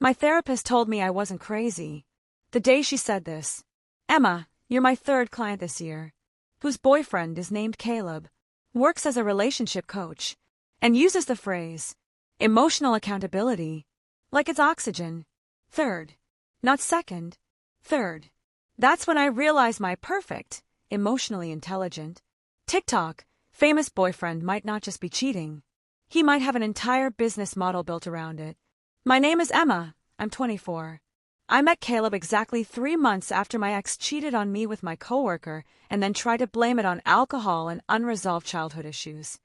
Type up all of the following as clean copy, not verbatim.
My therapist told me I wasn't crazy. The day she said this. Emma, you're my third client this year, whose boyfriend is named Caleb, works as a relationship coach, and uses the phrase, emotional accountability, like it's oxygen. Third. Not second. Third. That's when I realized my perfect, emotionally intelligent, TikTok, famous boyfriend might not just be cheating. He might have an entire business model built around it. My name is Emma. I'm 24. I met Caleb exactly 3 months after my ex cheated on me with my coworker and then tried to blame it on alcohol and unresolved childhood issues.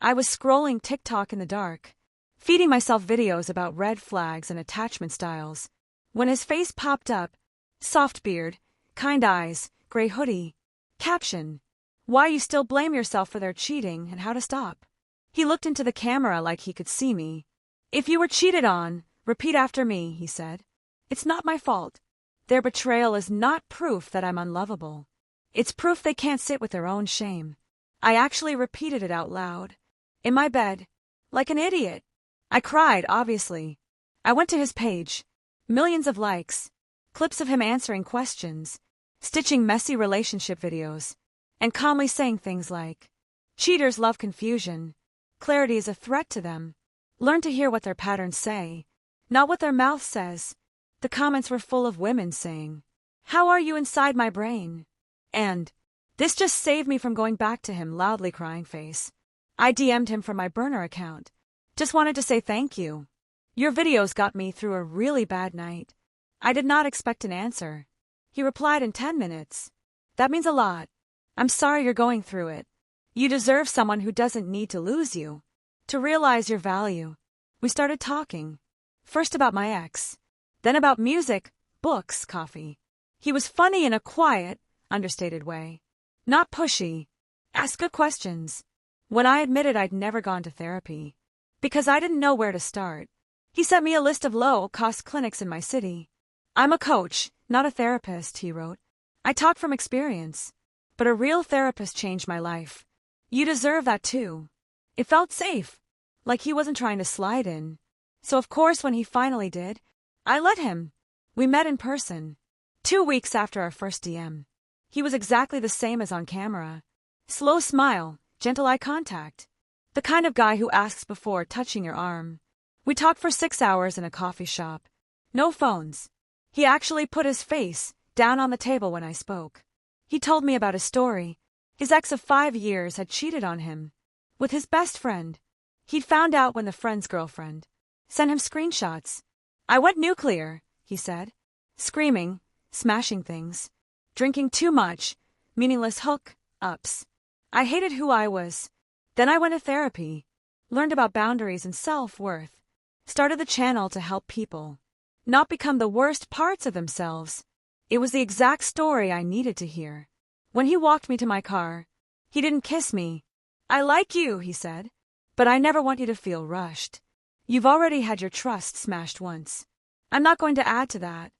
I was scrolling TikTok in the dark, feeding myself videos about red flags and attachment styles, when his face popped up. Soft beard, kind eyes, gray hoodie. Caption: Why you still blame yourself for their cheating and how to stop. He looked into the camera like he could see me. If you were cheated on, repeat after me, he said. It's not my fault. Their betrayal is not proof that I'm unlovable. It's proof they can't sit with their own shame. I actually repeated it out loud. In my bed. Like an idiot. I cried, obviously. I went to his page. Millions of likes. Clips of him answering questions. Stitching messy relationship videos. And calmly saying things like, cheaters love confusion. Clarity is a threat to them. Learn to hear what their patterns say, not what their mouth says. The comments were full of women saying, how are you inside my brain? And, this just saved me from going back to him, loudly crying face. I DM'd him from my burner account. Just wanted to say thank you. Your videos got me through a really bad night. I did not expect an answer. He replied in 10 minutes. That means a lot. I'm sorry you're going through it. You deserve someone who doesn't need to lose you. To realize your value. We started talking. First about my ex. Then about music, books, coffee. He was funny in a quiet, understated way. Not pushy. Asked good questions. When I admitted I'd never gone to therapy, because I didn't know where to start, he sent me a list of low-cost clinics in my city. I'm a coach, not a therapist, he wrote. I talk from experience. But a real therapist changed my life. You deserve that too. It felt safe, like he wasn't trying to slide in. So of course when he finally did, I let him. We met in person. 2 weeks after our first DM. He was exactly the same as on camera. Slow smile, gentle eye contact. The kind of guy who asks before touching your arm. We talked for 6 hours in a coffee shop. No phones. He actually put his face down on the table when I spoke. He told me about his story. His ex of 5 years had cheated on him. With his best friend. He'd found out when the friend's girlfriend sent him screenshots. I went nuclear, he said. Screaming, smashing things, drinking too much, meaningless hook-ups. I hated who I was. Then I went to therapy. Learned about boundaries and self-worth. Started the channel to help people not become the worst parts of themselves. It was the exact story I needed to hear. When he walked me to my car, he didn't kiss me. I like you, he said, but I never want you to feel rushed. You've already had your trust smashed once. I'm not going to add to that.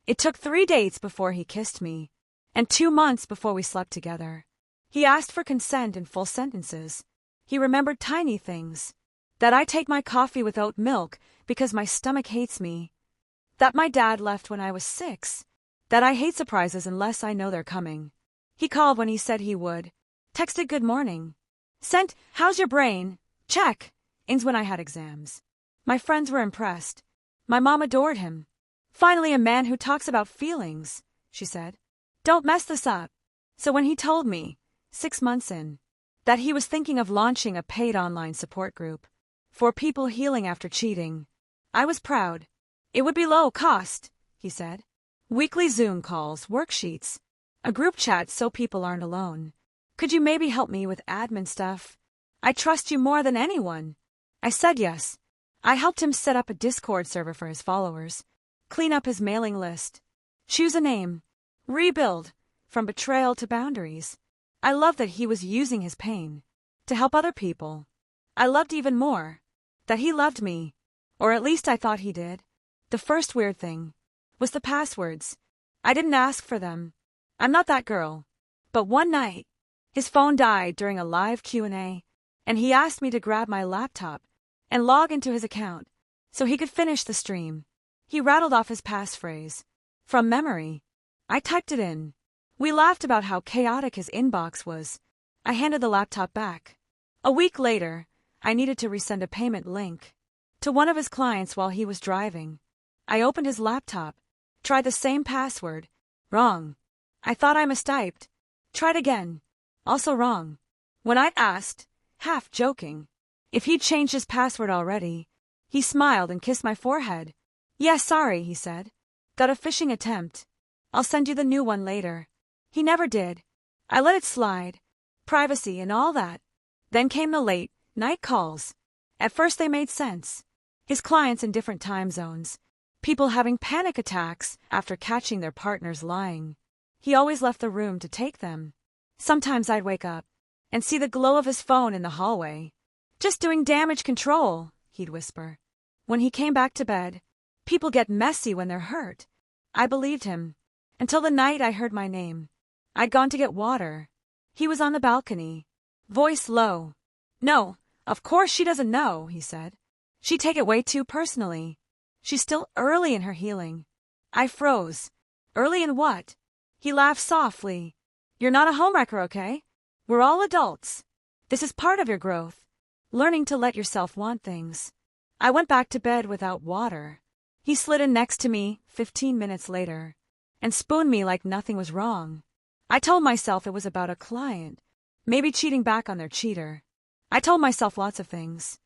It took 3 dates before he kissed me, and 2 months before we slept together. He asked for consent in full sentences. He remembered tiny things. That I take my coffee with oat milk because my stomach hates me. That my dad left when I was 6. That I hate surprises unless I know they're coming. He called when he said he would. Texted good morning. Sent, how's your brain? Check. Ins when I had exams. My friends were impressed. My mom adored him. Finally a man who talks about feelings, she said. Don't mess this up. So when he told me, 6 months in, that he was thinking of launching a paid online support group for people healing after cheating, I was proud. It would be low cost, he said. Weekly Zoom calls, worksheets, a group chat so people aren't alone. Could you maybe help me with admin stuff? I trust you more than anyone. I said yes. I helped him set up a Discord server for his followers, clean up his mailing list, choose a name, rebuild, from betrayal to boundaries. I loved that he was using his pain to help other people. I loved even more that he loved me, or at least I thought he did. The first weird thing was the passwords. I didn't ask for them. I'm not that girl. But one night, his phone died during a live Q&A, and he asked me to grab my laptop and log into his account so he could finish the stream. He rattled off his passphrase. From memory. I typed it in. We laughed about how chaotic his inbox was. I handed the laptop back. A week later, I needed to resend a payment link to one of his clients while he was driving. I opened his laptop, tried the same password. Wrong. I thought I mistyped. Tried again. Also wrong. When I asked, half joking, if he'd changed his password already, he smiled and kissed my forehead. Yeah, sorry, he said. Got a phishing attempt. I'll send you the new one later. He never did. I let it slide. Privacy and all that. Then came the late night calls. At first they made sense. His clients in different time zones. People having panic attacks after catching their partners lying. He always left the room to take them. Sometimes I'd wake up and see the glow of his phone in the hallway. Just doing damage control, he'd whisper. When he came back to bed, people get messy when they're hurt. I believed him. Until the night I heard my name. I'd gone to get water. He was on the balcony. Voice low. No, of course she doesn't know, he said. She'd take it way too personally. She's still early in her healing. I froze. Early in what? He laughed softly. You're not a homewrecker, okay? We're all adults. This is part of your growth. Learning to let yourself want things. I went back to bed without water. He slid in next to me 15 minutes later and spooned me like nothing was wrong. I told myself it was about a client, maybe cheating back on their cheater. I told myself lots of things.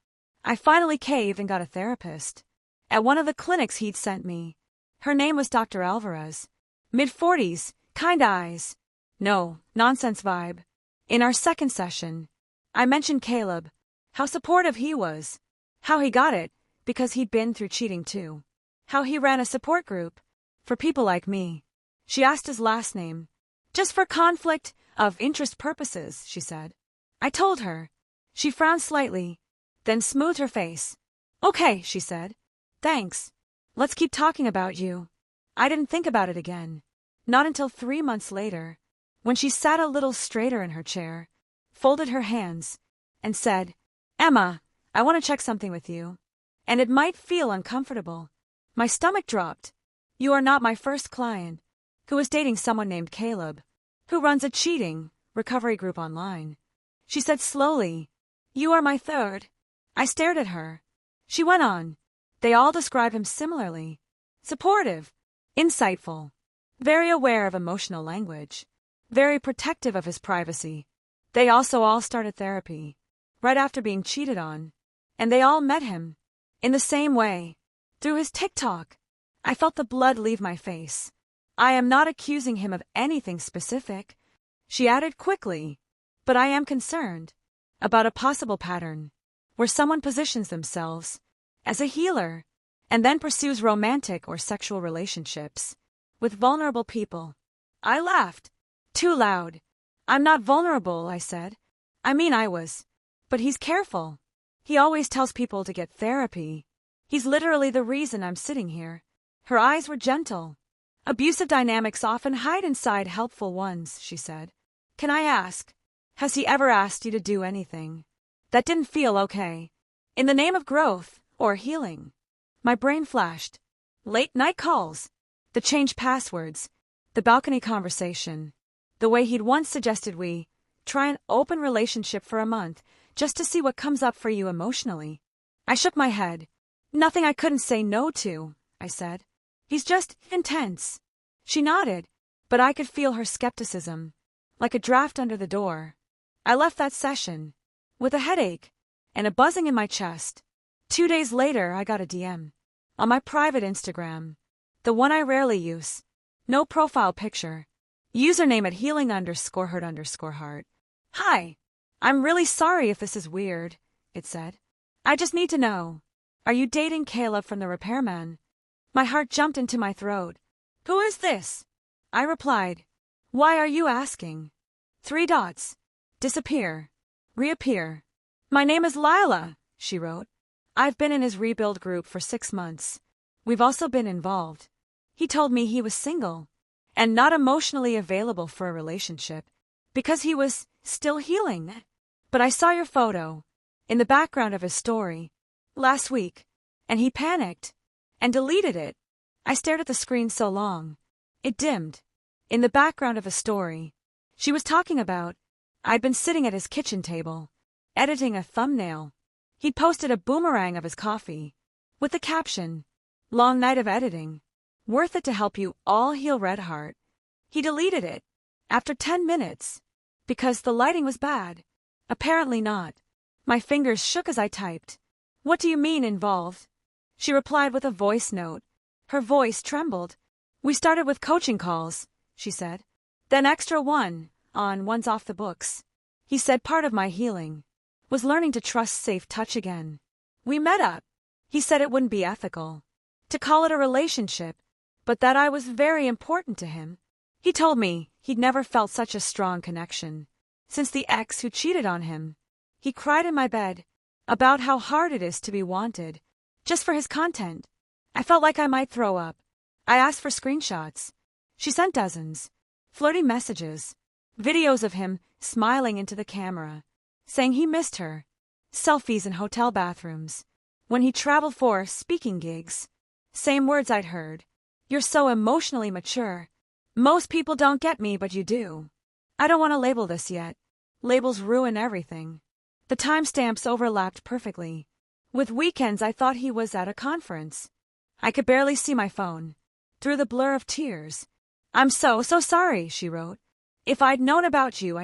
I finally caved and got a therapist. At one of the clinics he'd sent me. Her name was Dr. Alvarez. Mid-40s, kind eyes. No, nonsense vibe. In our second session, I mentioned Caleb, how supportive he was, how he got it, because he'd been through cheating too, how he ran a support group for people like me. She asked his last name. Just for conflict of interest purposes, she said. I told her. She frowned slightly, then smoothed her face. Okay, she said. Thanks. Let's keep talking about you. I didn't think about it again. Not until 3 months later, when she sat a little straighter in her chair, folded her hands, and said, Emma, I want to check something with you. And it might feel uncomfortable. My stomach dropped. You are not my first client, who is dating someone named Caleb, who runs a cheating recovery group online. She said slowly, You are my third. I stared at her. She went on. They all describe him similarly. Supportive, insightful, very aware of emotional language, very protective of his privacy. They also all started therapy, right after being cheated on. And they all met him. In the same way. Through his TikTok. I felt the blood leave my face. I am not accusing him of anything specific, she added quickly, but I am concerned about a possible pattern where someone positions themselves as a healer and then pursues romantic or sexual relationships with vulnerable people. I laughed. Too loud. I'm not vulnerable, I said. I mean I was. But he's careful. He always tells people to get therapy. He's literally the reason I'm sitting here. Her eyes were gentle. Abusive dynamics often hide inside helpful ones, she said. Can I ask, has he ever asked you to do anything that didn't feel okay? In the name of growth or healing? My brain flashed. Late night calls. The changed passwords. The balcony conversation. The way he'd once suggested we try an open relationship for a month just to see what comes up for you emotionally. I shook my head. Nothing I couldn't say no to, I said. He's just intense. She nodded, but I could feel her skepticism, like a draft under the door. I left that session with a headache and a buzzing in my chest. 2 days later, I got a DM on my private Instagram, the one I rarely use. No profile picture. Username at healing_hurt_heart. Hi. I'm really sorry if this is weird, it said. I just need to know. Are you dating Caleb from the repairman? My heart jumped into my throat. Who is this? I replied. Why are you asking? 3 dots. Disappear. Reappear. My name is Lila, she wrote. I've been in his rebuild group for 6 months. We've also been involved. He told me he was single and not emotionally available for a relationship because he was still healing. But I saw your photo in the background of his story last week, and he panicked and deleted it. I stared at the screen so long. It dimmed. In the background of a story she was talking about, I'd been sitting at his kitchen table, editing a thumbnail. He'd posted a boomerang of his coffee, with the caption, "Long night of editing. Worth it to help you all heal red heart." He deleted it after 10 minutes. Because the lighting was bad. Apparently not. My fingers shook as I typed. "What do you mean involved?" She replied with a voice note. Her voice trembled. "We started with coaching calls," she said. "Then extra one-on-ones off the books." He said part of my healing was learning to trust safe touch again. We met up. He said it wouldn't be ethical to call it a relationship, but that I was very important to him. He told me he'd never felt such a strong connection since the ex who cheated on him. He cried in my bed about how hard it is to be wanted just for his content. I felt like I might throw up. I asked for screenshots. She sent dozens. Flirty messages. Videos of him smiling into the camera, saying he missed her. Selfies in hotel bathrooms. When he traveled for speaking gigs. Same words I'd heard. "You're so emotionally mature. Most people don't get me, but you do." I don't want to label this yet. Labels ruin everything. The timestamps overlapped perfectly. With weekends I thought he was at a conference. I could barely see my phone. Through the blur of tears. "I'm so sorry," she wrote. "If I'd known about you,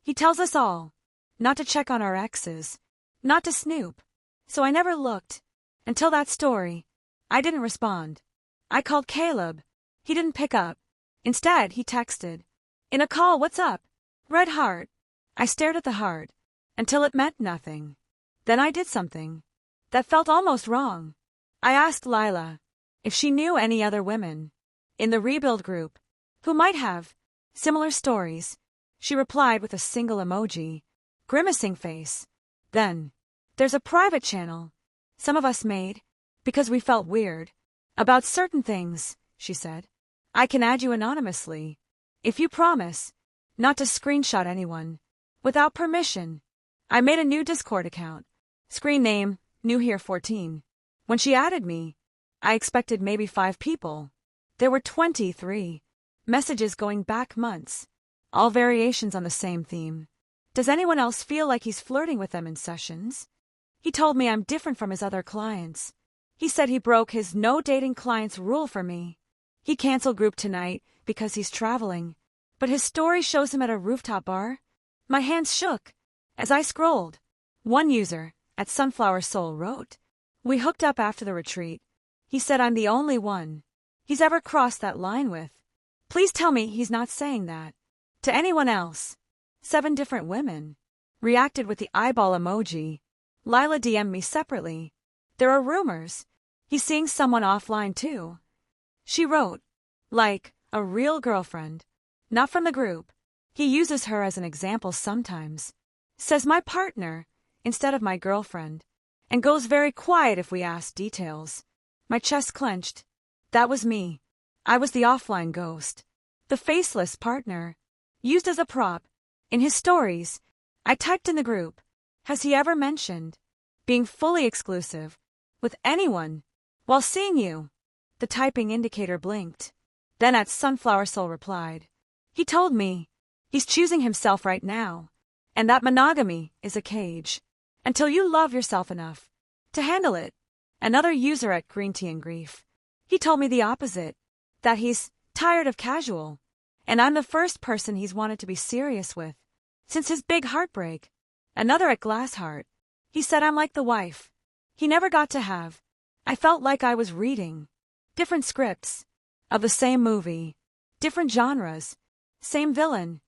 He tells us all not to check on our exes, not to snoop. So I never looked. Until that story. I didn't respond. I called Caleb. He didn't pick up. Instead, he texted. In a call, "What's up? Red heart." I stared at the heart until it meant nothing. Then I did something that felt almost wrong. I asked Lila if she knew any other women in the rebuild group who might have similar stories. She replied with a single emoji, grimacing face. Then, "There's a private channel some of us made because we felt weird about certain things," she said. "I can add you anonymously if you promise not to screenshot anyone without permission." I made a new Discord account. Screen name, New Here 14. When she added me, I expected maybe 5 people. There were 23 messages going back months, all variations on the same theme. Does anyone else feel like he's flirting with them in sessions? He told me I'm different from his other clients. He said he broke his no dating clients rule for me. He canceled group tonight because he's traveling, but his story shows him at a rooftop bar. My hands shook as I scrolled. One user at Sunflower Soul wrote, "We hooked up after the retreat. He said I'm the only one he's ever crossed that line with. Please tell me he's not saying that to anyone else." 7 different women reacted with the eyeball emoji. Lila DM'd me separately. "There are rumors he's seeing someone offline too." She wrote, "Like a real girlfriend, not from the group. He uses her as an example sometimes. Says my partner instead of my girlfriend, and goes very quiet if we ask details." My chest clenched. That was me. I was the offline ghost. The faceless partner. Used as a prop. In his stories, I typed in the group, "Has he ever mentioned being fully exclusive with anyone while seeing you?" The typing indicator blinked. Then at Sunflower Soul replied, "He told me he's choosing himself right now, and that monogamy is a cage until you love yourself enough to handle it." Another user at Green Tea and Grief. He told me the opposite, that he's tired of casual, and I'm the first person he's wanted to be serious with since his big heartbreak. Another at Glass Heart. He said I'm like the wife he never got to have. I felt like I was reading different scripts of the same movie, different genres, same villain.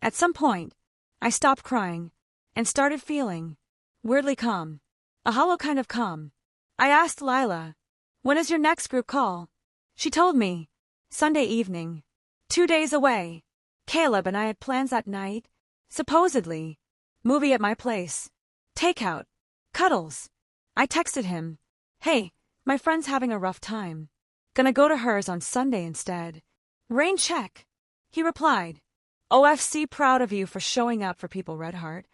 At some point, I stopped crying and started feeling weirdly calm, a hollow kind of calm. I asked Lila, "When is your next group call?" She told me, "Sunday evening. 2 days away." Caleb and I had plans that night, supposedly. Movie at my place. Takeout. Cuddles. I texted him, "Hey, my friend's having a rough time. Gonna go to hers on Sunday instead. Rain check." He replied, "OFC proud of you for showing up for people, Red Heart.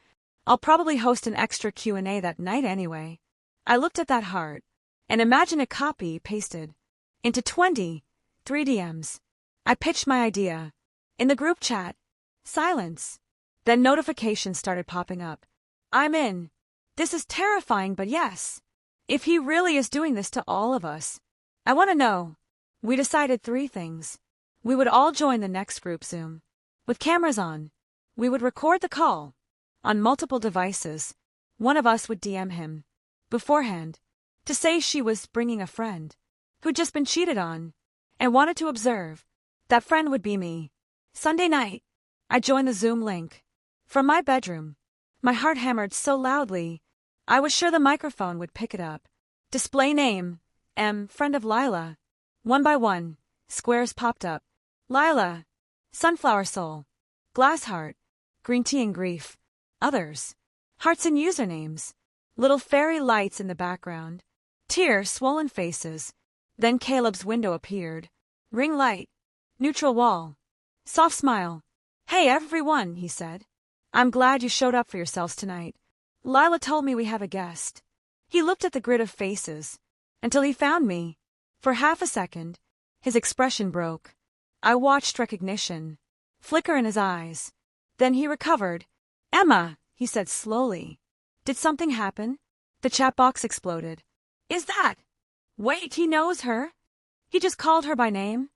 I'll probably host an extra Q&A that night anyway." I looked at that heart and imagine a copy pasted into 23 DMs. I pitched my idea. In the group chat, silence. Then notifications started popping up. I'm in. This is terrifying, but yes. If he really is doing this to all of us, I want to know. We decided 3 things. We would all join the next group Zoom. With cameras on. We would record the call. On multiple devices. One of us would DM him. Beforehand. To say she was bringing a friend. Who'd just been cheated on. And wanted to observe. That friend would be me. Sunday night. I joined the Zoom link. From my bedroom. My heart hammered so loudly. I was sure the microphone would pick it up. Display name. M. Friend of Lila. One by one. Squares popped up. Lila. Sunflower soul. Glass heart. Green tea and grief. Others. Hearts and usernames. Little fairy lights in the background. Tear-swollen faces. Then Caleb's window appeared. Ring light. Neutral wall. Soft smile. Hey everyone, he said. I'm glad you showed up for yourselves tonight. Lila told me we have a guest. He looked at the grid of faces. Until he found me. For half a second, his expression broke. I watched recognition flicker in his eyes. Then he recovered. Emma, he said slowly. Did something happen? The chat box exploded. Is that? Wait, he knows her? He just called her by name?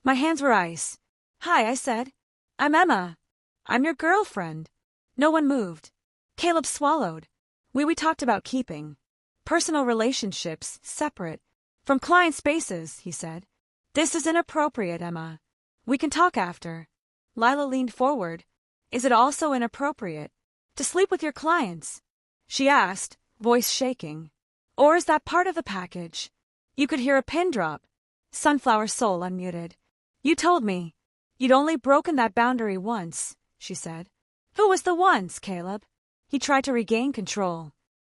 My hands were ice. Hi, I said. I'm Emma. I'm your girlfriend. No one moved. Caleb swallowed. We talked about keeping personal relationships separate from client spaces, he said. This is inappropriate, Emma. We can talk after. Lila leaned forward. Is it also inappropriate to sleep with your clients? She asked, voice shaking. Or is that part of the package? You could hear a pin drop. Sunflower soul unmuted. You told me you'd only broken that boundary once, she said. Who was the once, Caleb? He tried to regain control.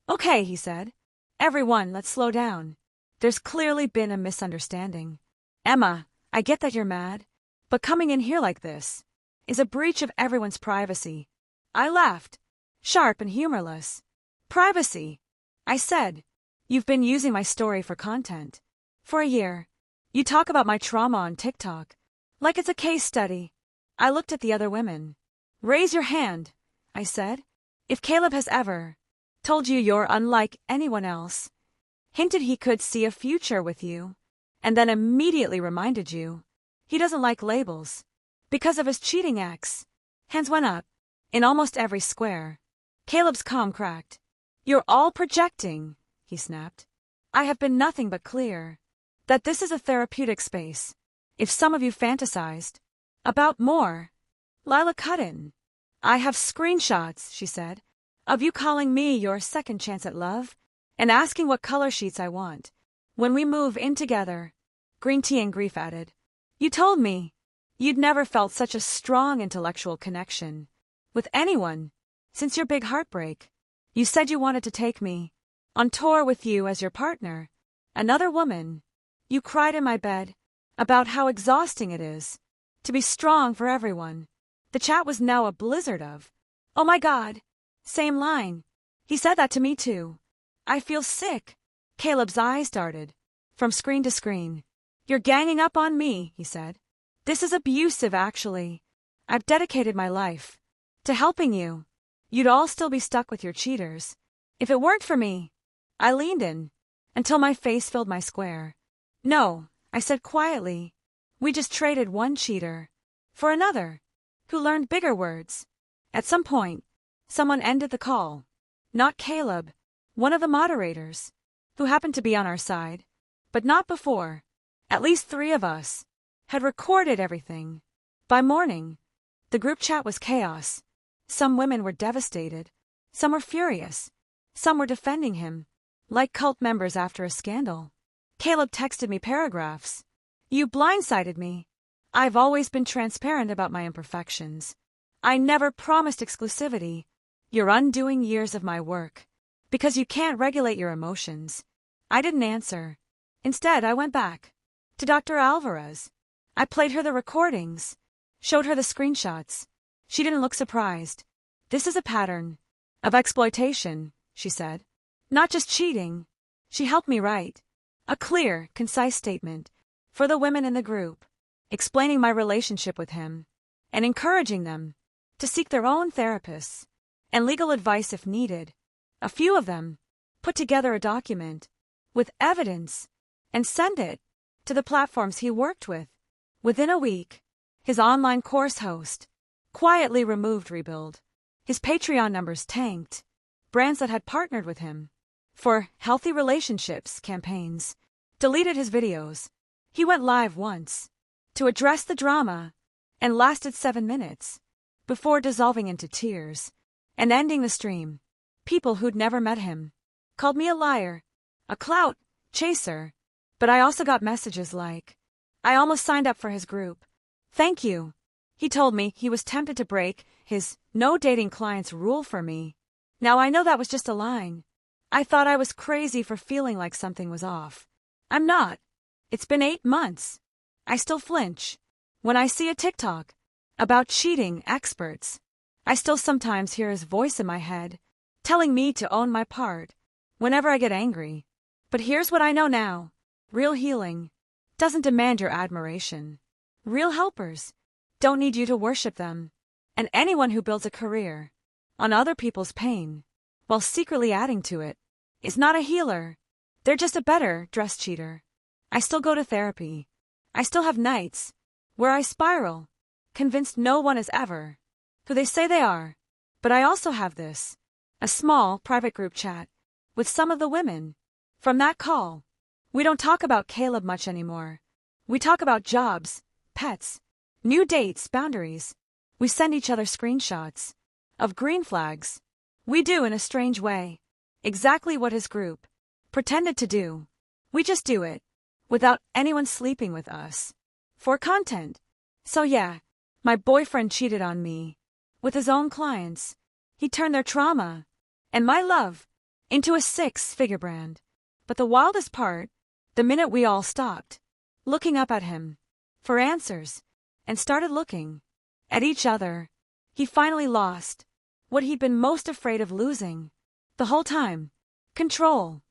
Okay, he said. Everyone, let's slow down. There's clearly been a misunderstanding. Emma, I get that you're mad, but coming in here like this is a breach of everyone's privacy. I laughed, sharp and humorless. Privacy, I said. You've been using my story for content. For a year. You talk about my trauma on TikTok, like it's a case study. I looked at the other women. Raise your hand, I said. If Caleb has ever told you you're unlike anyone else, hinted he could see a future with you, and then immediately reminded you he doesn't like labels because of his cheating ex. Hands went up in almost every square. Caleb's calm cracked. You're all projecting, he snapped. I have been nothing but clear that this is a therapeutic space. If some of you fantasized about more. Lila cut in. I have screenshots, she said, of you calling me your second chance at love and asking what color sheets I want when we move in together. Green tea and grief added. You told me you'd never felt such a strong intellectual connection with anyone since your big heartbreak. You said you wanted to take me on tour with you as your partner. Another woman. You cried in my bed about how exhausting it is to be strong for everyone. The chat was now a blizzard of, oh my God, same line. He said that to me too. I feel sick. Caleb's eyes darted from screen to screen. You're ganging up on me, he said. This is abusive, actually. I've dedicated my life to helping you. You'd all still be stuck with your cheaters if it weren't for me. I leaned in until my face filled my square. No, I said quietly. We just traded one cheater for another who learned bigger words. At some point, someone ended the call. Not Caleb, one of the moderators, who happened to be on our side, but not before. At least 3 of us had recorded everything. By morning, the group chat was chaos. Some women were devastated. Some were furious. Some were defending him, like cult members after a scandal. Caleb texted me paragraphs. You blindsided me. I've always been transparent about my imperfections. I never promised exclusivity. You're undoing years of my work because you can't regulate your emotions. I didn't answer. Instead, I went back to Dr. Alvarez. I played her the recordings, showed her the screenshots. She didn't look surprised. This is a pattern of exploitation, she said. Not just cheating. She helped me write A clear, concise statement for the women in the group, explaining my relationship with him and encouraging them to seek their own therapists and legal advice if needed. A few of them put together a document with evidence and sent it to the platforms he worked with. Within a week, his online course host quietly removed Rebuild. His Patreon numbers tanked. Brands that had partnered with him for healthy relationships campaigns deleted his videos. He went live once to address the drama and lasted 7 minutes before dissolving into tears and ending the stream. People who'd never met him called me a liar, a clout chaser, but I also got messages like, "I almost signed up for his group. Thank you." He told me he was tempted to break his no dating clients rule for me. Now I know that was just a line. I thought I was crazy for feeling like something was off. I'm not. It's been 8 months. I still flinch when I see a TikTok about cheating experts. I still sometimes hear his voice in my head telling me to own my part whenever I get angry. But here's what I know now. Real healing doesn't demand your admiration. Real helpers don't need you to worship them. And anyone who builds a career on other people's pain while secretly adding to it is not a healer. They're just a better dressed cheater. I still go to therapy. I still have nights where I spiral, convinced no one is ever who they say they are. But I also have this, a small private group chat with some of the women. From that call, we don't talk about Caleb much anymore. We talk about jobs, pets, new dates, boundaries. We send each other screenshots of green flags. We do in a strange way exactly what his group pretended to do. We just do it without anyone sleeping with us for content. So yeah, my boyfriend cheated on me with his own clients. He turned their trauma and my love into a 6-figure brand. But the wildest part, the minute we all stopped looking up at him for answers and started looking at each other, he finally lost what he'd been most afraid of losing the whole time: control.